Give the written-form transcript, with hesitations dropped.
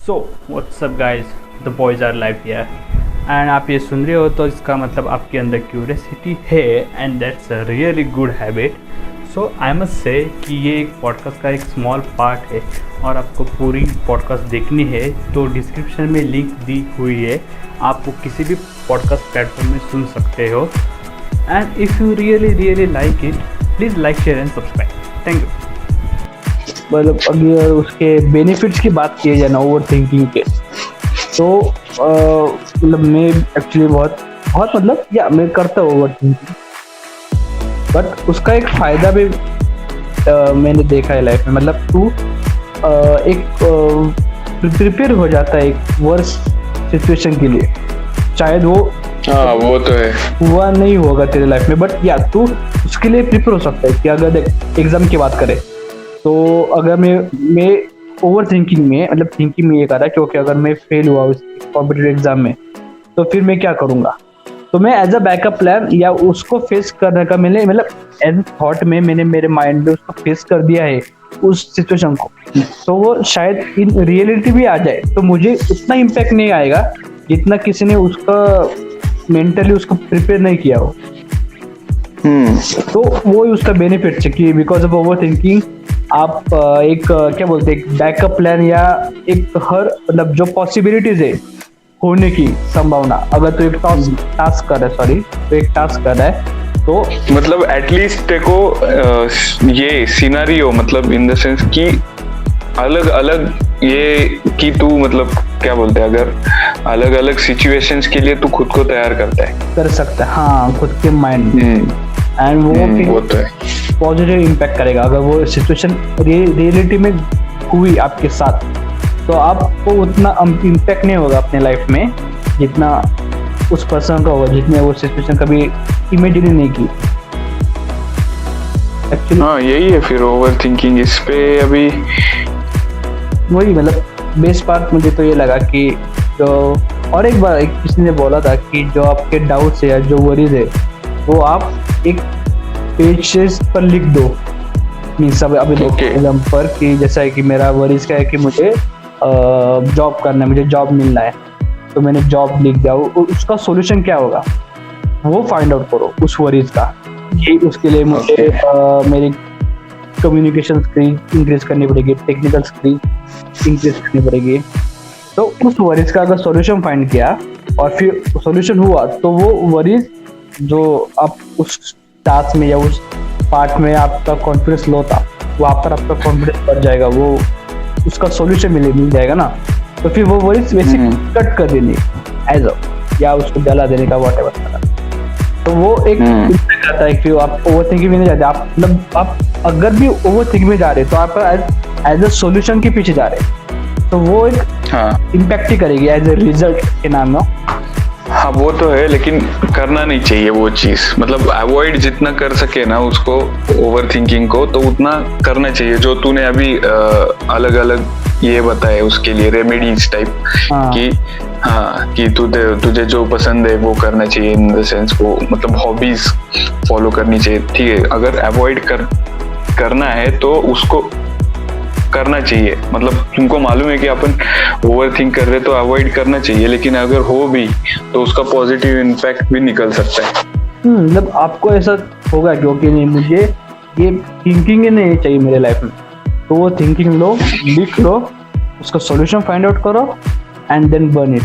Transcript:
So what's up guys, the boys are live here and आप ये सुन रहे हो तो इसका मतलब आपके अंदर क्यूरियसिटी है and that's a really good habit. So I must say कि ये एक पॉडकास्ट का एक स्मॉल पार्ट है और आपको पूरी पॉडकास्ट देखनी है तो डिस्क्रिप्शन में लिंक दी हुई है, आप वो किसी भी पॉडकास्ट प्लेटफॉर्म में सुन सकते हो। And if you really like it, please like share and subscribe. Thank you. मतलब अगर उसके बेनिफिट्स की बात की जाए ना ओवर थिंकिंग के, तो मतलब मैं एक्चुअली बहुत मतलब मैं करता हूँ ओवर थिंकिंग, बट उसका एक फ़ायदा भी मैंने देखा है लाइफ में। मतलब तू एक प्रिपेयर हो जाता है एक वर्स सिचुएशन के लिए, शायद वो वो तो है, हुआ नहीं होगा तेरे लाइफ में, बट या तू उसके लिए प्रिपेयर हो सकता है कि अगर देख एग्जाम की बात करें तो अगर मैं ओवर थिंकिंग में मतलब थिंकिंग में ये कर रहा है क्योंकि अगर मैं फेल हुआ उस कॉम्पिटिटिव एग्जाम में तो फिर मैं क्या करूँगा। तो मैं एज अ बैकअप प्लान या उसको फेस करने का मैंने मतलब एज थॉट में मैंने मेरे माइंड में उसको फेस कर दिया है उस सिचुएशन को, तो वो शायद इन रियलिटी भी आ जाए तो मुझे उतना इम्पैक्ट नहीं आएगा जितना किसी ने उसका मेंटली उसको प्रिपेयर नहीं किया हो। तो वो उसका बेनिफिट है कि बिकॉज ऑफ ओवर थिंकिंग आप एक क्या बोलते हैं एक बैकअप प्लान या एक हर मतलब जो पॉसिबिलिटीज है होने की संभावना, अगर तो एक टास्क कर रहा है तो एक टास्क कर रहा है तो मतलब एटलीस्ट देखो ये सिनारियो मतलब इन द सेंस कि अलग अलग ये कि तू मतलब क्या बोलते हैं अगर अलग अलग सिचुएशंस के लिए तू खुद को तैयार कर सकता है हाँ खुद के माइंड एंड वो तो है पॉजिटिव इम्पैक्ट करेगा। अगर वो सिचुएशन रियलिटी में हुई आपके साथ तो आपको उतना इम्पैक्ट नहीं होगा अपने लाइफ में जितना उस पर्सन का होगा जितने वो सिचुएशन कभी इमेजिन नहीं की। एक्चुअली हाँ यही है फिर ओवर थिंकिंग इस पे अभी वही मतलब बेस्ट पार्ट मुझे तो ये लगा कि जो और एक बार किसी ने बोला था कि जो आपके डाउट्स है या जो वरीज है वो आप एक पेज पर लिख दो। मीन्स सब अभी एग्जाम पर कि जैसा है कि मेरा वरीज क्या है कि मुझे जॉब करना है, मुझे जॉब मिलना है, तो मैंने जॉब लिख दिया। उसका सॉल्यूशन क्या होगा वो फाइंड आउट करो उस वरीज का कि उसके लिए मुझे मेरी कम्युनिकेशन स्किल इंक्रीज करनी पड़ेगी, टेक्निकल स्किल इंक्रीज करनी पड़ेगी। तो उस वरीज का अगर सॉल्यूशन फाइंड किया और फिर सॉल्यूशन हुआ तो वो वरीज जो आप उस टास्क में या उस पार्ट में आपका कॉन्फिडेंस लो था वहाँ पर आपका कॉन्फिडेंस बढ़ जाएगा, वो उसका सॉल्यूशन मिल जाएगा ना। तो फिर वो वरीज वैसे कट कर देनी एज या उसको जला देने का व्हाटएवर, तो वो एक आता है कि आप ओवर थिंकिंग में नहीं जाते। आप मतलब आप अगर भी ओवर थिंकिंग में जा रहे तो आप एज अ सॉल्यूशन के पीछे जा रहे तो वो एक इम्पैक्ट ही करेगी एज ए रिजल्ट के नाम में। हाँ वो तो है, लेकिन करना नहीं चाहिए वो चीज, मतलब अवॉइड जितना कर सके ना उसको ओवर थिंकिंग को तो उतना करना चाहिए। जो तूने अभी अलग अलग ये बताए उसके लिए रेमेडीज टाइप कि तुझे जो पसंद है वो करना चाहिए, इन द सेंस वो मतलब हॉबीज फॉलो करनी चाहिए। ठीक है, अगर अवॉइड करना है तो उसको करना चाहिए। मतलब तुमको मालूम है कि अपन ओवर थिंक कर रहे तो अवॉइड करना चाहिए, लेकिन अगर हो भी तो उसका पॉजिटिव इम्पैक्ट भी निकल सकता है। मतलब आपको ऐसा होगा क्योंकि नहीं मुझे ये थिंकिंग ही नहीं चाहिए मेरे लाइफ में, तो वो थिंकिंग लो, लिख लो, उसका सॉल्यूशन फाइंड आउट करो एंड देन बर्न इट।